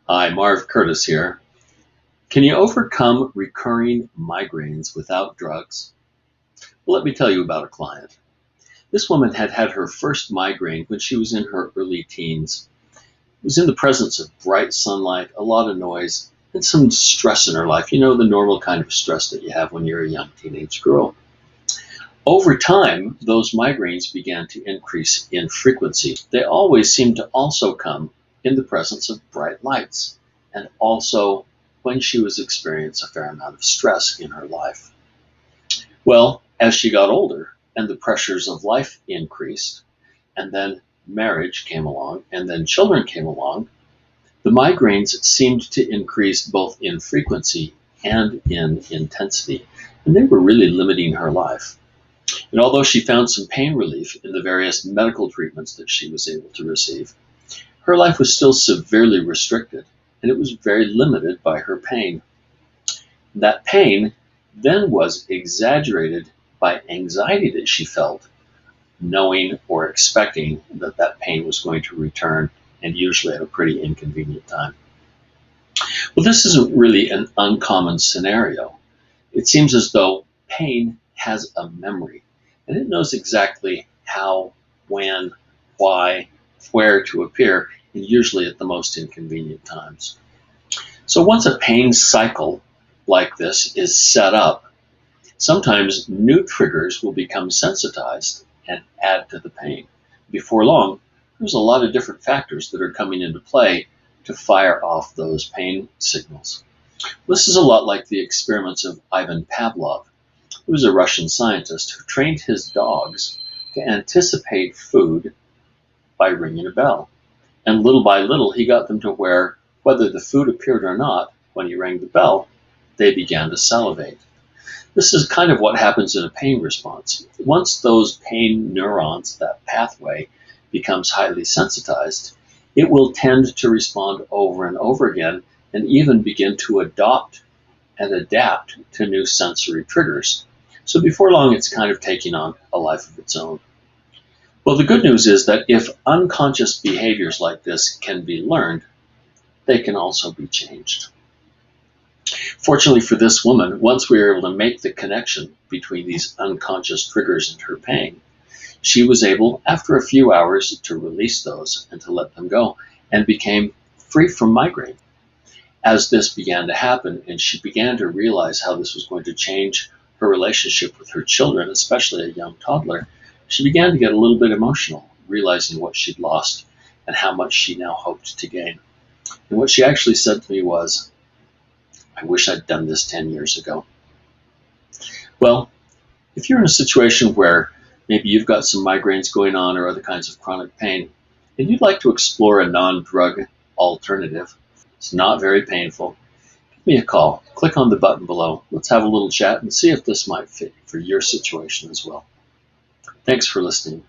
Hi, Marv Curtis here. Can you overcome recurring migraines without drugs? Well, let me tell you about a client. This woman had had her first migraine when she was in her early teens. It was in the presence of bright sunlight, a lot of noise, and some stress in her life. You know, the normal kind of stress that you have when you're a young teenage girl. Over time, those migraines began to increase in frequency. They always seemed to also come in the presence of bright lights, and also when she was experiencing a fair amount of stress in her life. Well, as she got older and the pressures of life increased, and then marriage came along, and then children came along, the migraines seemed to increase both in frequency and in intensity, and they were really limiting her life. And although she found some pain relief in the various medical treatments that she was able to receive, her life was still severely restricted, and it was very limited by her pain. That pain then was exaggerated by anxiety that she felt, knowing or expecting that that pain was going to return, and usually at a pretty inconvenient time. Well, this isn't really an uncommon scenario. It seems as though pain has a memory, and it knows exactly how, when, why, where to appear, and usually at the most inconvenient times. So once a pain cycle like this is set up, sometimes new triggers will become sensitized and add to the pain. Before long, there's a lot of different factors that are coming into play to fire off those pain signals. This is a lot like the experiments of Ivan Pavlov, who was a Russian scientist who trained his dogs to anticipate food by ringing a bell. And little by little, he got them to where, whether the food appeared or not, when he rang the bell, they began to salivate. This is kind of what happens in a pain response. Once those pain neurons, that pathway, becomes highly sensitized, it will tend to respond over and over again and even begin to adopt and adapt to new sensory triggers. So before long, it's kind of taking on a life of its own. Well, the good news is that if unconscious behaviors like this can be learned, they can also be changed. Fortunately for this woman, once we were able to make the connection between these unconscious triggers and her pain, she was able, after a few hours, to release those and to let them go, and became free from migraine. As this began to happen, and she began to realize how this was going to change her relationship with her children, especially a young toddler, she began to get a little bit emotional, realizing what she'd lost and how much she now hoped to gain. And what she actually said to me was, "I wish I'd done this 10 years ago." Well, if you're in a situation where maybe you've got some migraines going on or other kinds of chronic pain, and you'd like to explore a non-drug alternative, it's not very painful, give me a call. Click on the button below. Let's have a little chat and see if this might fit for your situation as well. Thanks for listening.